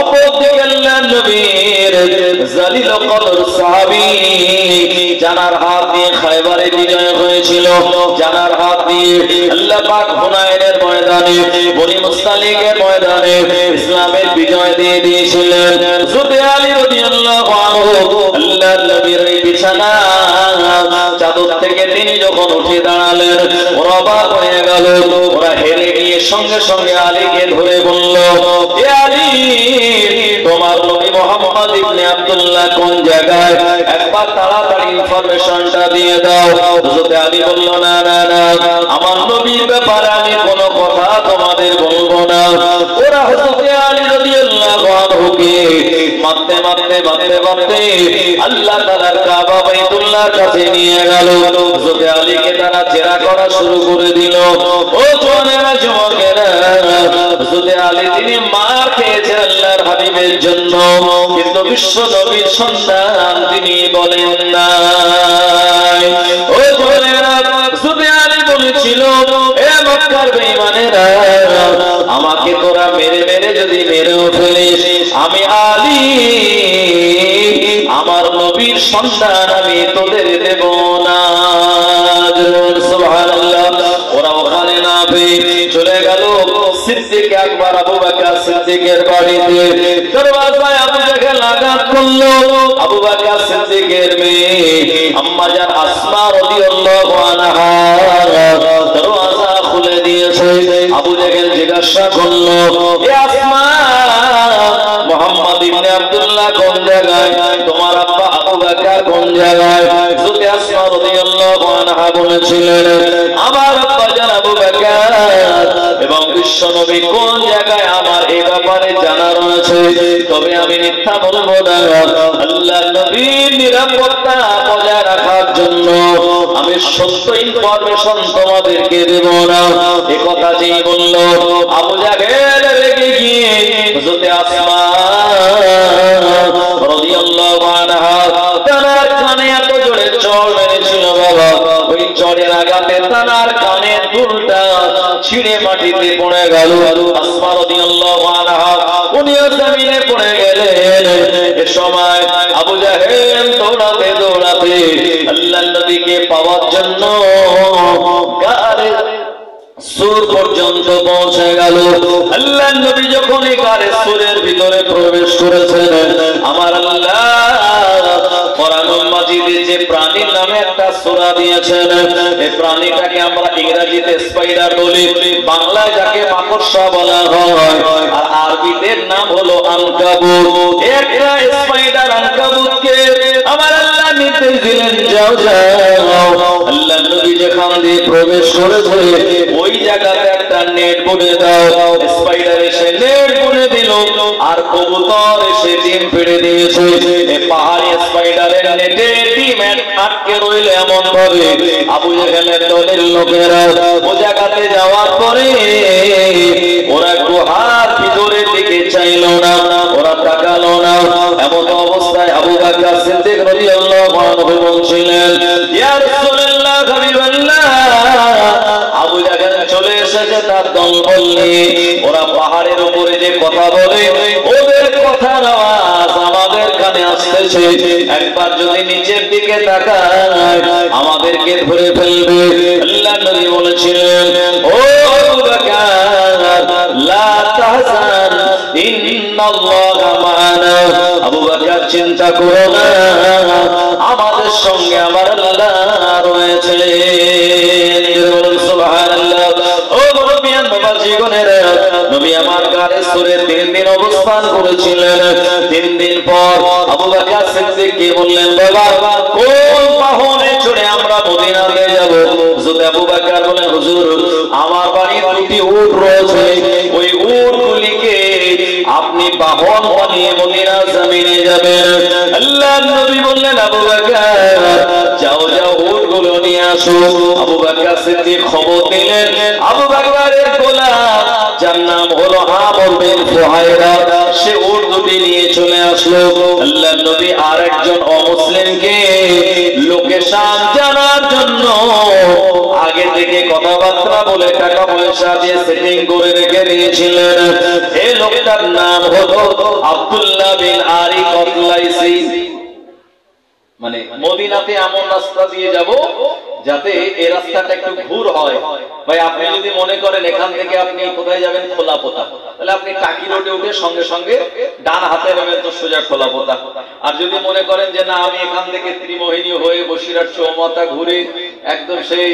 অপরদিকে আল্লাহর নবীর জালিল কদর সাহাবী জানার হাত দিয়ে খায়বারে বিজয় হয়েছিল, জানার হাত দিয়ে আল্লাহ পাক হুনাইনের ময়দানে বনি মুস্তালিকের ময়দানে ইসলামের বিজয় দিয়ে দিয়েছিলেন। হযরত আলী রাদিয়াল্লাহু আনহু আল্লাহর নবীর এই বিছানা চাদর থেকে তিনি যখন উঠে দাঁড়ালেন ওরা অবাক হয়ে গেল। ওরা হেরে গিয়ে সঙ্গে সঙ্গে আলীকে ধরে বলল, এ আলী, তোমার নবী মুহাম্মদ ইবনে আব্দুল্লাহ কোন জায়গায়? একবার তাড়াতাড়ি ইনফরমেশনটা দিয়ে দাও। হযরত আলী বলল, না না না, আমার নবীর ব্যাপারে আমি কোনো কথা তোমাদের বলবো না। ওরা হযরত আলী রাদিয়াল্লাহু আনহুকে মারতে মারতে মারতে মারতে আল্লাহ তাআলার কাবা বাইতুল্লাহর কাছে নিয়ে গেল। হযরত আলীকে তারা জেরা করা শুরু করে দিল। ও জওয়ানেরা, যুবকেরা, হযরত আলী তিনি মার খেয়েছেন আল্লাহর হাবিবের জন্য, কিন্তু বিশ্ব নবীর সন্তান তিনি বলেন না। ও জওয়ানেরা, হযরত আলী বলেছিল, এ মক্কার বেঈমানেরা, আমাকে তোরা মেরে মেরে যদি মেরেও ফেলিস, আমি আলী আমার নবীর সন্তান আমি তোদের দেব না। সুবহানাল্লাহ। ওরা ওখানে না পেয়ে চলে গেল সিদ্দিক আকবর আবু বকর সিদ্দিকের বাড়িতে। দরওয়াজায় আবু জাহেল আঘাত করলো। আবু বকর সিদ্দিকের মেয়ে আম্মা জান আসমা রাদিয়াল্লাহু আনহা দরওয়াজা খুলে দিয়েছে। আবু জাহেল জিজ্ঞাসা করলো, এ আসমা, মুহাম্মদ ইবনে আব্দুল্লাহ কোন জায়গায়? তোমার আব্বা আবু বকর কোন জায়গায়? হযরত আসমা রাদিয়াল্লাহু আনহা বলেছিলেন, আমার আব্বা জান আবু বকর এবং বিশ্ব নবী কোন জায়গায় আমার এই ব্যাপারে জানা রয়েছে, তবে আমি মিথ্যা বলবো না। আল্লাহর নবীর নিরাপত্তা বজায় রাখার জন্য আমি সত্য ইনফরমেশন তোমাদেরকে দেব না। এই কথা যেই বলল, আবু জাহেল রেগে গিয়ে হযরত আসমা রাদিয়াল্লাহু আনহা তার কানে এত জোরে চড় মেরেছিল বাবা, ওই চড়ের আঘাতে তার কানের দুলটা ছিঁড়ে মাটিতে পড়ে গেল। আসমা রাদিয়াল্লাহু আনহা উনিও জমিনে পড়ে গেলেন। এ সময় আবু জাহেল দৌড়াতে দৌড়াতে আল্লাহর নবীকে পাওয়ার জন্য গারে সুর পর্যন্ত পৌঁছে গেল। আল্লাহর নবী যখন এই গারে সুরের ভিতরে প্রবেশ করেছেন, আমার আল্লাহ কোরআনুল মাজিদে যে প্রাণীর নামে একটা সূরা দিয়েছেন, এই প্রাণীটাকে আমরা ইংরেজিতে স্পাইডার বলি, বাংলায় যাকে মাকড়সা বলা হয়, আর আরবিতে নাম হলো আনকাবুত। একটা স্পাইডার আনকাবুতকে আমার আল্লাহ নির্দেশ দিলেন, যাও যাও। আল্লাহর নবী যেখান দিয়ে প্রবেশ করেছে ওই জায়গাতে একটা নেট বুনে দাও। স্পাইডার এসে নেট বুনে দিল, আর কবুতর এসে ডিম পেড়ে দিয়েছে। এই পাহাড়ি স্পাইডারের নেটে ডিম আটকে রইল এমন ভাবে আবু জাহেলের দলের লোকেরা ও জায়গাতে যাওয়ার পরে ওরা গুহার ভিতরের দিকে চাইল না, ওরা তাকালো না। এমন অবস্থায় আবু বকর সিদ্দিক রাদিয়াল্লাহু আনহু বলছিলেন, ইয়া রাসূলুল্লাহ, হাবিবাল্লাহ, আবু জাহেল চলে এসেছে তার দলবল নিয়ে। ওরা পাহাড়ের উপরে যে কথা বলে, ওদের কথার আওয়াজ আমাদের কানে আসতেছে। একবার যদি নিচের দিকে তাকায় আমাদেরকে ধরে ফেলবে। আল্লাহর নবী বলেছিলেন, ও আবু বকর, লা তাহজান, ইন্নাল্লাহা মা'ানা। আবু বকর, চিন্তা করো না, আমাদের সঙ্গে আমার আল্লাহ রয়েছে। সুবহানাল্লাহ। ও মুরব্বিয়ান বাবা জীবনেরা, নবী আমার গারে সুরে 3 দিন অবস্থান করেছিলেন। 3 দিন পর আবু বকর সিদ্দিক কে বললেন, বাবা কোন বাহনে চড়ে আমরা মদিনাতে যাব? হযরত আবু বকর বলেন, হুজুর, আমার বাড়ি 2টি উট রয়েছে, ওই উটগুলিকে আপনি বাহন বানিয়ে মদিনার জমিনে যাবেন। আল্লাহর নবী বললেন, আবু বকর যাও যাও উটগুলো নিয়ে আসো। আবু বকর সিদ্দিক খবর দিলেন, আবু বকরের গোলাম যার নাম হলো আমর বিন ফুহায়রা, সে উট দুটি নিয়ে চলে আসলো। আল্লাহর নবী আরেকজন অমুসলিমকে লোকেশন জানার জন্য আগে থেকে কথাবার্তা বলে টাকা পয়সা দিয়ে সেটিং করে রেখে দিয়েছিলেন। এই লোকটার নাম হলো আব্দুল্লাহ বিন আরিকত লাইসি। মানে মদিনাতে এমন রাস্তা দিয়ে যাব যাতে এই রাস্তাটা একটু ঘুর হয়। ভাই আপনি যদি মনে করেন এখান থেকে আপনি কোথায় যাবেন খোলাপোতা, তাহলে আপনি টাকি রোডে উঠে সঙ্গে সঙ্গে ডান হাতে নেবেন তো সোজা খোলাপোতা। আর যদি মনে করেন যে না আমি এখান থেকে ত্রিমোহিনী হয়ে বসিরহাট চৌমাথা ঘুরে একদম সেই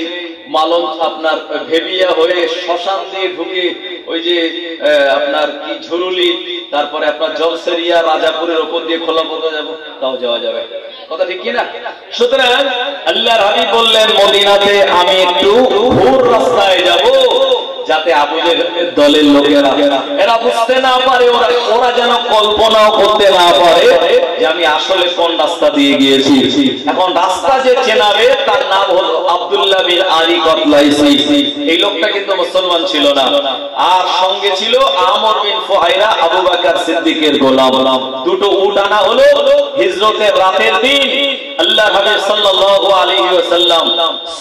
মালন আপনার ভেবিয়া হয়ে শ্মশান দিয়ে ঢুকে ওই যে আপনার কি ঝুরুলি, তারপরে আপনার জলসেরিয়া রাজাপুরের উপর দিয়ে খোলাপোতা যাব, তাও যাওয়া যাবে। কথা ঠিক কিনা? সুতরাং আল্লাহর হাবিব বললেন মদিনাতে আমি একটু ঘুর রাস্তায় যাব যাতে আবু জেহেলের দলের লোকেরা এরা বুঝতে না পারে, ওরা যেন কল্পনাও করতে না পারে যে আমি আসলে কোন রাস্তা দিয়ে গিয়েছি। এখন রাস্তা যে চেনাবে তার নাম হলো আব্দুল্লাহ বিন আরিকত লাইসি। এই লোকটা কিন্তু মুসলমান ছিল না, আর সঙ্গে ছিল আমর বিন ফুহাইরা আবু বকর সিদ্দিকের গোলাম। দুটো উট আনা হলো হিজরতের রাতের দিন। আল্লাহর হাবিব সাল্লাল্লাহু আলাইহি ওয়াসাল্লাম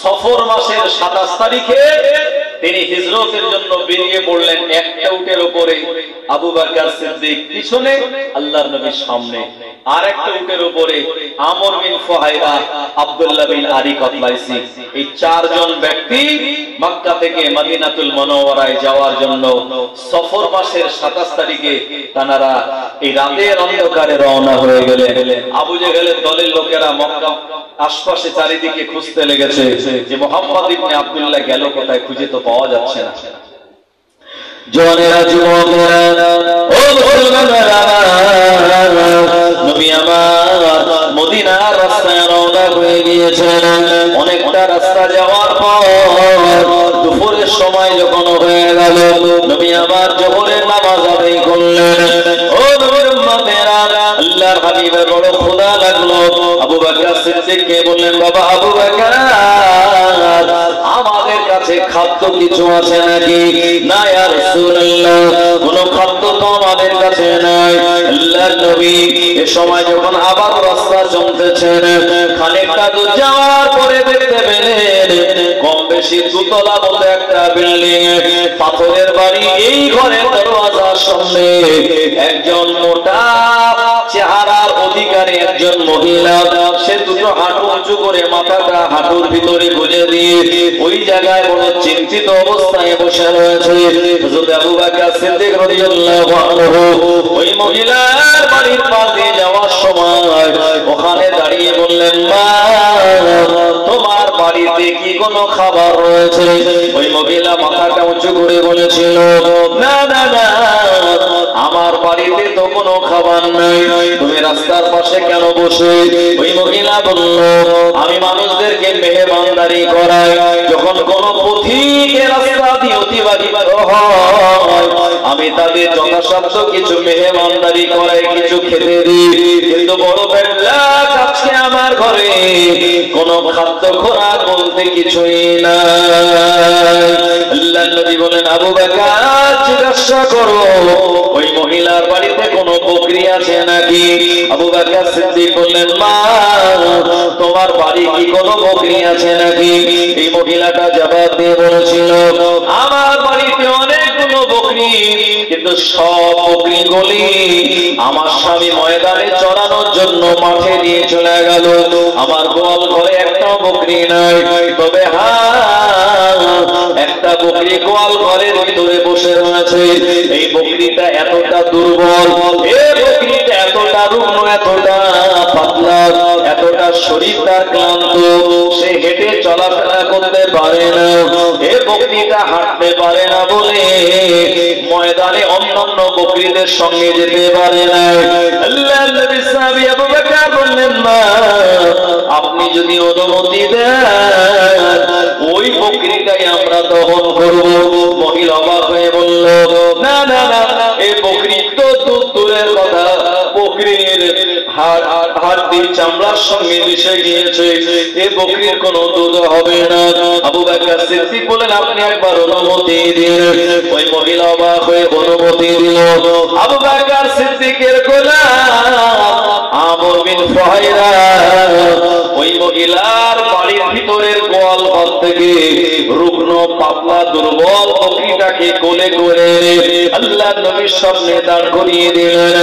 সফর মাসের 27 তারিখে তিনি হিজরতের জন্য বেরিয়ে পড়লেন। একটা উটের উপরে আবু বকর সিদ্দিক পিছনে, আল্লাহর নবীর সামনে, আর একটা উটের উপরে আমর বিন ফুহাইরা আব্দুল্লাহ বিন আরিকত লাইসি। এই চারজন ব্যক্তি মক্কা থেকে মদিনাতুল মুনাওয়ারায় যাওয়ার জন্য সফর মাসের 27 তারিখে তারা এই রাতের অন্ধকারে রওনা হয়ে গেলেন। আবু জেহেলের দলের লোকেরা মক্কা আশপাশে চারিদিকে খুঁজতে লেগেছে যে মুহাম্মদ ইবনে আব্দুল্লাহ গেল কোথায়, খুঁজে তো পাওয়া যাচ্ছে না। জওয়ানেরা যুবকেরা ও মুসলমানেরা, নবী আমার মদিনার রাস্তায় রওনা হয়ে গিয়েছেন। অনেকটা রাস্তা যাওয়ার পর দুপুরের সময় যখন হয়ে গেল, নবী আমার জোহরের নামাজ আদায় করলেন। ও নবীর উম্মতেরা, আল্লাহর হাবিবের বড় ক্ষুধা লাগলো। আবু বকর সিদ্দিককে বললেন, বাবা আবু বকর, আমাদের কাছে খাদ্য কিছু আছে নাকি? না ইয়া রাসূলুল্লাহ, কোনো খাদ্য তো আমাদের কাছে নাই। আল্লাহর নবী এ সময় যখন আবার রাস্তা চলতেছেন, খানিকটা দূর যাওয়ার পরে দেখতে পেলেন কম বেশি দুতলা মতো একটা বিল্ডিং, পাথরের বাড়ি। এই ঘরের দরওয়াজার সামনে একজন মোটা চেহারার অধিকারী একজন মহিলা, সে দুটো হাঁটু উঁচু করে মাথাটা হাঁটুর ভিতরে গুজে দিয়ে ওই জায়গায় বড় চিন্তিত অবস্থায় বসে রয়েছে। হযরত আবু বকর সিদ্দিক রাদিয়াল্লাহু আনহু ওই মহিলার বাড়ির পাশ দিয়ে যাওয়ার সময় ওখানে দাঁড়িয়ে বললেন, মা তোমার বাড়িতে কি কোনো খাবার রয়েছে? ওই মহিলা মাথাটা উঁচু করে বলেছিল, না না না, আমার বাড়িতে তো কোনো খাবার নাই, তুমি রাস্তার পাশে কেন বসে? ওই মহিলা বলল, আমি মানুষদেরকে মেহমানদারি করাই, যখন কোন পথিকে রাস্তা দিয়ে অতিবাহিত হয় আমি তাদের যথাসাধ্য কিছু মেহমানদারি করাই, কিছু খেতে দিই। কিন্তু বড় বেলা আজকে আমার ঘরে কোনো খাদ্য খোরাক বলতে কিছুই নাই। আল্লাহর নবী বলেন, আবু বকর জিজ্ঞাসা করো ওই মহিলার বাড়িতে কোনো বকরি আছে নাকি? আবু বকর সিদ্দিক বললেন, মা তোমার বাড়ি কি কোনো বকরি আছে নাকি? এই মহিলাটা জবাব দিয়ে বলেছিল, আমার বাড়িতে অনেকগুলো বকরি, কিন্তু সব বকরিগুলি আমার স্বামী ময়দানে চড়ানোর জন্য মাঠে নিয়ে চলে গেল। আমার গোয়াল ঘরে একটা বকরি নাই, তবে হ্যাঁ একটা বকরি গোয়াল ঘরের ভিতরে বসে রয়েছে। এই বকরিটা এতটা দুর্বল, এই বকরিটা এতটা রুগ্ন, এতটা পাতলা, এতটা শরীর তার ক্লান্ত, সে হেঁটে চলাফেরা করতে পারে না। এই বকরিটা হাঁটতে পারে না বলে ময়দানে অন্যান্য বকরিদের সঙ্গে যেতে পারে না। আল্লাহর নবী সাহাবী আবু বকর বললেন, মা আপনি যদি অনুমতি দেন ওই বকরিটাই আমরা দহন করব। মহিলা অবাক হয়ে বলল, না না না, এই বকরি তো দূরের কথা, বকরির হাড় চামড়ার সঙ্গে মিশে গিয়েছে, এই বকরির কোনো দুধ হবে না। আবু বকর সিদ্দিক বলেন, আপনি একবার অনুমতি দিন। ওই মহিলা অবাক হয়ে অনুমতি দিল। আবু বকর সিদ্দিকের গোলাম আমর বিন ফুহাইরা ওই মহিলার বাড়ির ভিতরের গোয়াল গোয়াল ঘর থেকে রুগ্ন পাতলা দুর্বল বকরিটাকে কোলে করে আল্লাহ নবীর সামনে দাঁড় করিয়ে দিলেন।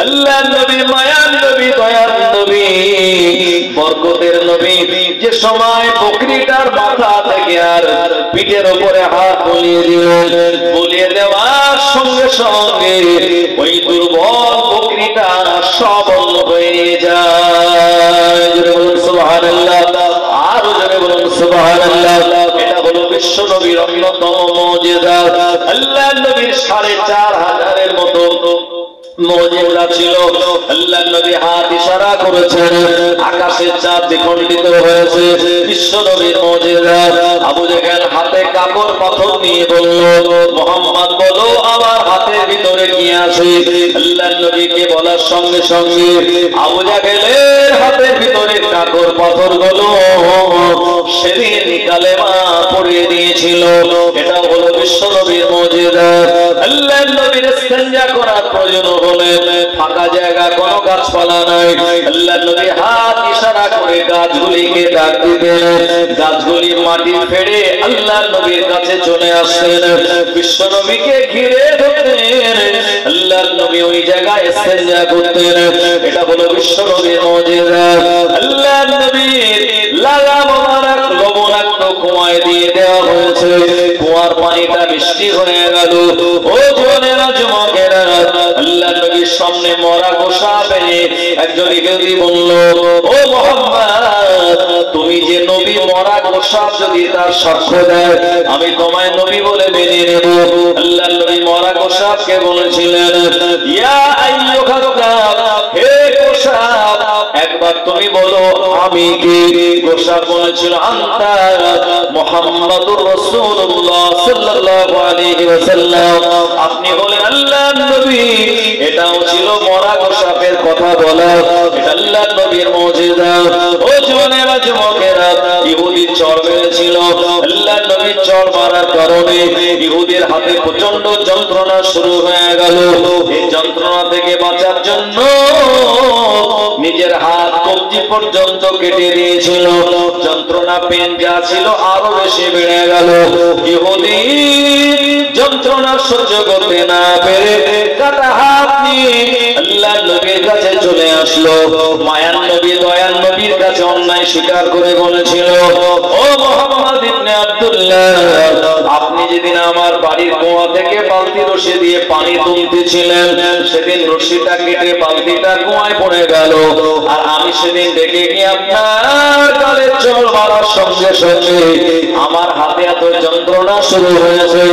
আল্লাহ নবী মায়ার নবী দয়ার নবী বরকতের নবী যে সময় বকরিটার মাথা থেকে আর পিঠের উপরে হাত বুলিয়ে দিলেন, বুলিয়ে দেওয়ার সঙ্গে সঙ্গে ওই দুর্বল বকরিটা সবল হয়ে যায়। সুবহানাল্লাহ, আরো জোরে বলুন সুবহানাল্লাহ। এটা হলো বিশ্ব নবীর অন্যতম মুজিজা। আল্লাহ নবীর ৪৫০০ মতো মুজিজা ছিল। আল্লাহ নবী হাত ইশারা করেছেন, আকাশের চাঁদ দ্বিখণ্ডিত হয়েছে, বিশ্ব নবীর মুজিজা। আবু জেহেল হাতে কাপড় পাথর নিয়ে বলল, মুহাম্মদ বলো আমার হাতের ভিতরে কি আছে? আল্লাহ নবীকে বলার সঙ্গে সঙ্গে আবু জেহেলের হাতের ভিতরে কাপড় পাথর গুলো সেদিন কালেমা পড়িয়ে দিয়েছিল। এটা হলো বিশ্ব নবীর মুজিজা। আল্লাহ নবীর ইস্তেঞ্জা করার প্রয়োজন হলে ফাঁকা জায়গা, কোনো গাছপালা নাই, আল্লাহ নবী হাত ইশারা করে গাছগুলিকে ডাক দিতেন, গাছগুলি মাটি ফেড়ে আল্লাহ নবীর কাছে চলে আসতেন, বিশ্ব নবীকে ঘিরে ধরতেন, আল্লাহ নবী ওই জায়গায় ইস্তেঞ্জা করতেন। এটা হলো বিশ্ব নবীর মুজিজা। আল্লাহ নবীর লাগা মোবারক লবণাক্ত কুয়ায় দিয়ে দেওয়া হয়েছে, কুয়ার পানিটা বৃষ্টি হয়ে গেল। ও জোয়ানেরা যুবকেরা, আল্লাহ নবীর সামনে মরা গোশা পেয়ে একজন ইহুদি বলল, ও মুহাম্মদ তুমি যে নবী, মরা গোশা যদি তার সাক্ষ্য দেয় আমি তোমায় নবী বলে মেনে নেব। আল্লাহ নবী মরা গোশাকে বলেছিলেন, ইয়া আইয়ুহাল কাফ, হে গোশা একবার তুমি বলো আমি কি? গোশা বলেছিল, আনতা মুহাম্মাদুর রাসূলুল্লাহ সাল্লাল্লাহু আলাইহি ওয়াসাল্লাম, আপনি হলেন আল্লাহর নবী। এটাও ছিল মরা গোশাপের কথা বলা, এটা আল্লাহর নবীর মুজিজা। ও জওয়ানেরা যুবকেরা, ইহুদির চড় মেরেছিল, আল্লাহর নবীর চড় মারার কারণে ইহুদির হাতে প্রচন্ড যন্ত্রণা শুরু হয়ে গেল। এই যন্ত্রণা থেকে বাঁচার জন্য নিজের হাত কবজি পর্যন্ত কেটে দিয়েছিল। যন্ত্রণা পেন যা ছিল আরো বেশি বেড়ে গেল। ইহুদি যন্ত্রণা সহ্য করতে না পেরে কাটা হাত নিয়ে আল্লাহ নবীর কাছে চলে আসলো। মায়ার নবী দয়ার নবীর কাছে অন্যায় স্বীকার করে বলেছিল, ও মুহাম্মদ ইবনে আব্দুল্লাহ, আপনি যেদিন আমার বাড়ির কুয়া থেকে বালতি রশি দিয়ে পানি তুলতেছিলেন, সেদিন রশিটা কেটে বালতিটা কুয়ায় পড়ে গেল, আর আমি সেদিন দেখে গিয়ে আপনার গালে চড় মারার সঙ্গে সঙ্গে আমার হাতে এত যন্ত্রণা শুরু হয়েছে,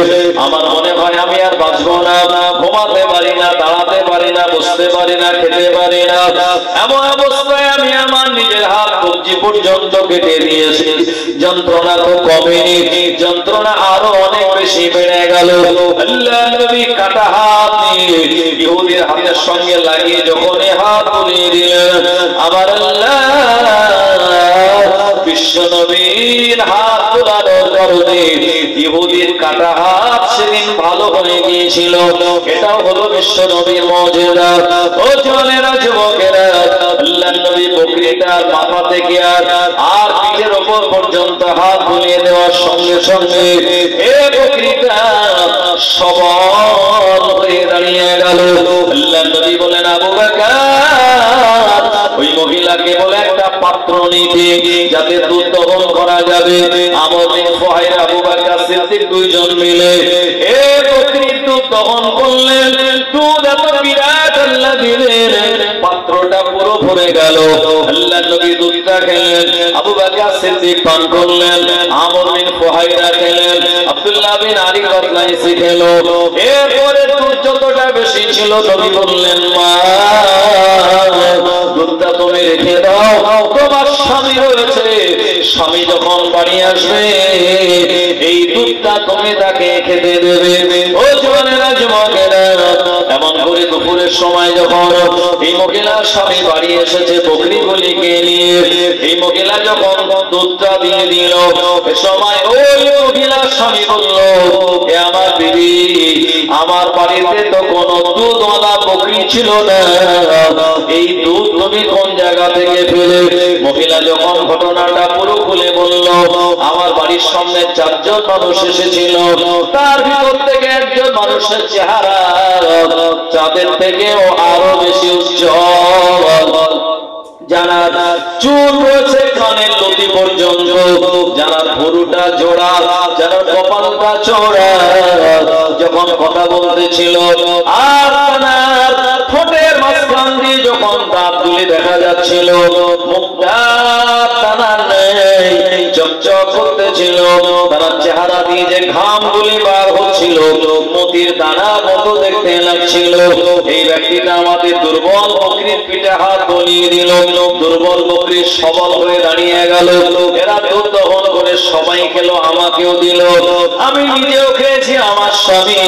আমার মনে হয় আমি আর বাঁচবো না, ঘুমাতে পারি না, দাঁড়াতে পারি না, বসতে পারি না, খেতে পারি না। এমন অবস্থায় আমি আমার নিজের হাত কবজি পর্যন্ত কেটে দিয়েছি। যন্ত্রণা তো কমেনি, যন্ত্রণা আরো অনেক বেশি বেড়ে গেল। আল্লাহ নবী কাটা হাত নিয়ে ইহুদির হাতের সঙ্গে লাগিয়ে যখন হাত বুলিয়ে দিলেন, আমার আল্লাহ বিশ্ব নবীর হাত তোলানোর কারণে ইহুদির কাটা হাত সেদিন ভালো হয়ে গিয়েছিল। এটাও হলো বিশ্ব নবীর মুজিজা। ও জওয়ানেরা যুবকেরা, আল্লাহর নবী বকরিটার মাথা থেকে আর পিঠের উপর পর্যন্ত হাত বুলিয়ে দেওয়ার সঙ্গে সঙ্গে এই বকরিটা সবল হয়ে দাঁড়িয়ে গেল। আল্লাহর নবী বলেন, আবু বকর ওই মহিলাকে বলে একটা পাত্র নিতে, যাতে দুধ দহন করা যাবে। আমর বিন ফুহাইর, আবু বকর সিদ্দিক দুইজন মিলে এই বকরির দুধ দহন করলেন। দুধ এত বিরাট আল্লাহ দিলেন, পাত্রটা পুরো ভরে গেল। আল্লাহর নবী দুধটা খেলেন, আবু বকর সিদ্দিক পান করলেন, আমর বিন ফুহাইরা খেলেন, আব্দুল্লাহ বিন আলী রাদিয়াল্লাহু খেলো। এরপরে দুধ যতটা বেশি ছিল নবী বললেন, মা দুধটা তুমি রেখে দাও, তোমার স্বামী রয়েছে, স্বামী যখন বাড়ি আসবে এই দুধটা তুমি তাকে খেতে দেবে। ও জওয়ানেরা যুবকেরা, এমন করে দুপুরের সময় যখন এই মহিলার স্বামী বাড়ি এসেছে বকরিগুলিকে নিয়ে, এই মহিলা যখন দুধটা দিয়ে দিল, এ সময় ওই মহিলার স্বামী বলল, এ আমার বিবি, আমার বাড়িতে তো কোনো দুধওয়ালা বকরি ছিল না, এই দুধ তুমি কোন জায়গা থেকে পেলে? মহিলা যখন ঘটনাটা পুরো খুলে বলল, আমার বাড়ির সামনে 4 জন মানুষ এসেছিল, তার ভিতর থেকে একজন মানুষের চেহারা চাঁদের থেকেও আরো বেশি উজ্জ্বল, জানার চুল রয়েছে কানের লতি পর্যন্ত, জানার ভুরুটা জোড়া, জানার কপালটা চওড়া, যখন কথা বলতেছিল আর তার ঠোঁটের মাঝখান দিয়ে যখন দাঁতগুলি দেখা যাচ্ছিল, মুখটা টানা নেই, চকচক করতেছিল, তার চেহারা দিয়ে যে ঘামগুলি বার হচ্ছিল মতির দানার মতো দেখতে লাগছিল। এই ব্যক্তিটা আমাদের দুর্বল বকরির পিঠে হাত বলিয়ে দিল, দুর্বল বকরি সবল হয়ে দাঁড়িয়ে গেল। এরা দুধ দহন করে সবাই খেলো, আমাকেও দিল, আমি নিজেও খেয়েছি, আমার স্বামী,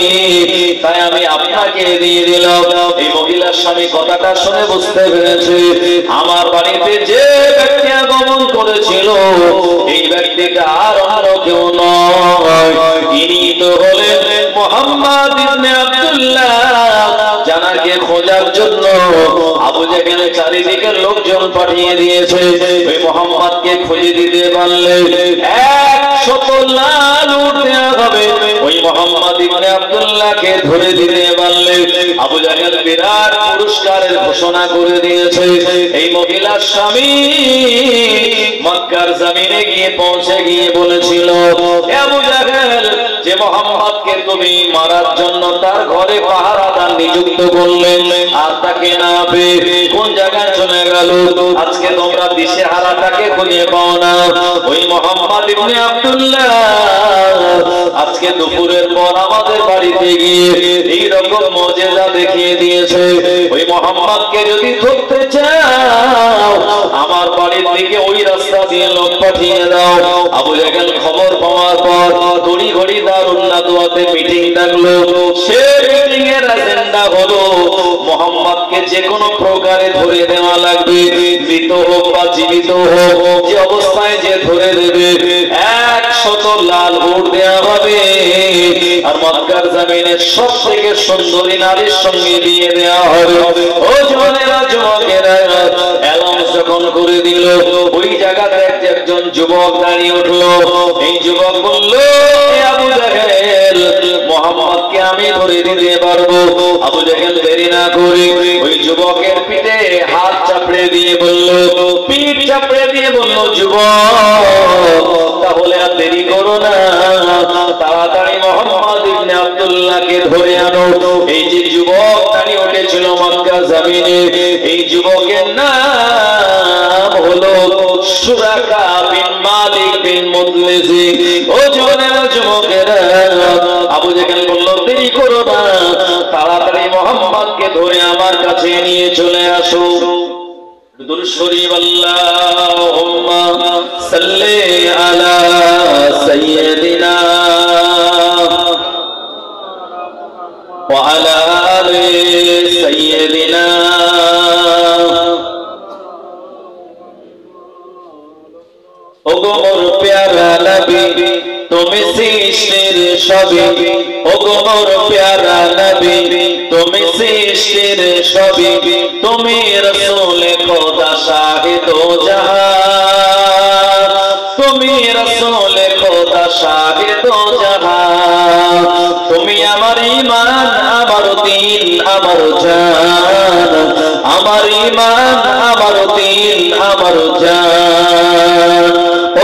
তাই আমি আপনাকে দিয়ে দিলাম। এই মহিলার স্বামী কথাটা শুনে বুঝতে পেরেছে আমার বাড়িতে যে ব্যক্তি আগমন করেছিল এই ব্যক্তিটা আর অন্য কেউ নয়, ইনি তো হলেন মুহাম্মদ ইবনে আব্দুল্লাহ, জানাকে খোঁজার জন্য আবু জেহেল চারিদিকের লোকজন পাঠিয়ে দিয়েছে। ওই মুহাম্মদকে খুঁজে দিতে পারলে 100 লাল উট দেওয়া হবে, ওই মুহাম্মদ ইবনে আব্দুল্লাহকে ধরে দিতে পারলে আবু জেহেল বিরাট পুরস্কারের ঘোষণা করে দিয়েছে। এই মহিলার স্বামী মক্কার জমিনে গিয়ে পৌঁছে গিয়ে বলেছিল, আবু জেহেল যে মুহাম্মদকে তুমি মারার জন্য তার ঘরে পাহারাদার নিযুক্ত করলেন, আর তাকে না পেয়ে কোন জায়গায় চলে গেল, আজকে তোমরা দিশেহারাটাকে খুঁজে পাও না। ওই মুহাম্মদ ইবনে আব্দুল্লাহ আজকে দুপুরের পর আমাদের বাড়িতে গিয়ে এই রকম মুজিজা দেখিয়ে দিয়েছে। ওই মুহাম্মদকে যদি ধরতে চাও আমার বাড়ির দিকে ওই রাস্তা দিয়ে লোক পাঠিয়ে দাও। আবু জেহেল খবর পাওয়ার পর তড়ি ঘড়ি দারুন নাদওয়াতে মিটিং ডাকলো। সে মিটিং এর এজেন্ডা হলো মুহাম্মদকে যে কোনো প্রকারে ধরে দেওয়া লাগবে, মৃত হোক বা জীবিত হোক, যে অবস্থায় যে ধরে দেবে 100 লাল উট দেওয়া হবে, আর মক্কার জমিনের সবথেকে সুন্দরী নারীর সঙ্গে বিয়ে দেওয়া হবে। ও যুবকেরা যুবকেরা, অ্যালাউন্স যখন করে দিল ওই জায়গাতে একজন যুবক দাঁড়িয়ে উঠলো। এই যুবক বলল, আবু জেহেল মুহাম্মদকে আমি ধরে দিতে পারবো। আবু জেহেল দেরি না করে ওই যুবকের পিঠে হাত চাপড়ে দিয়ে বলল, পিঠ চাপড়ে দিয়ে বলল, যুবক তাহলে আর দেরি করো না, তাড়াতাড়ি মুহাম্মদ ইবনে আব্দুল্লাহকে ধরে আনো। এই যে যুবক দাঁড়িয়ে উঠেছিল মক্কা জমিনে, এই যুবকের নাম হলো সুরাকা বিন মালিক বিন মুদলিসি। ও যুবকেরা, আবু জেহেল বলল, দেরি করো না, তাড়াতাড়ি মুহাম্মদকে ধরে আমার কাছে নিয়ে চলে আসো। দুরূদ শরীফ আল্লাহুম্মা সাল্লি আলা সাইয়্যিদিনা ওয়া আলা আলি সাইয়্যিদিনা। ওগো মোর প্যারা নবী তুমি সৃষ্টির সবই, ওগো মোর প্যারা নবী তুমি সৃষ্টির সবই, তুমি রাসূল খোদা শাহিদ ও জাহান, তুমি রাসূল খোদা শাহিদ ও জাহান, তুমি আমার ঈমান আমার দ্বীন আমার জান, আমার ঈমান আমার দ্বীন আমার জান।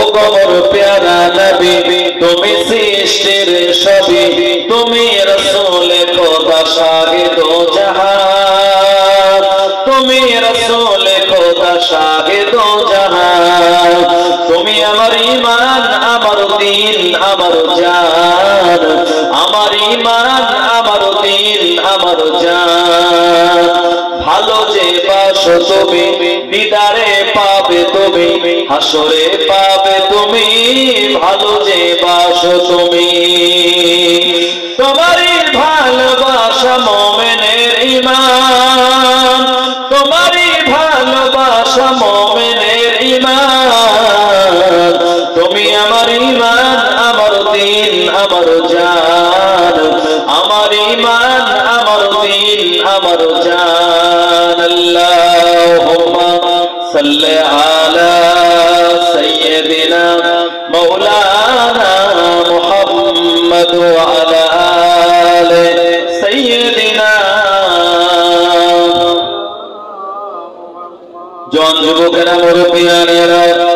ওগো মোর প্যারা নবী তুমি সৃষ্টির সবই, তুমি রাসূল খোদা শাহিদ ও জাহান, তুমি রাসূল খোদা শাহিদ ও জাহান, তুমি আমার ঈমান আমার দ্বীন আমার জান, আমার ঈমান আমার দ্বীন আমার জান। ভালো যে বাসো তুমি দিদারে পাবে তুমি, হাসরে পাবে তুমি, ভালো যে বাসো তুমি। তোমারই ভালোবাসা মুমিনের ঈমান, ভালোবাসা মুমিনের ঈমান তুমি আমার ঈমান আমার দ্বীন আমার জান আমার ঈমান আমার দ্বীন আমার জান আল্লাহুম্মা সাল্লি আলা সাইয়্যিদিনা মাওলানা মুহাম্মদ ওয়া আলা আলি সাইয়্যিদিনা জন যুবকেরা মুরব্বিয়ানেরা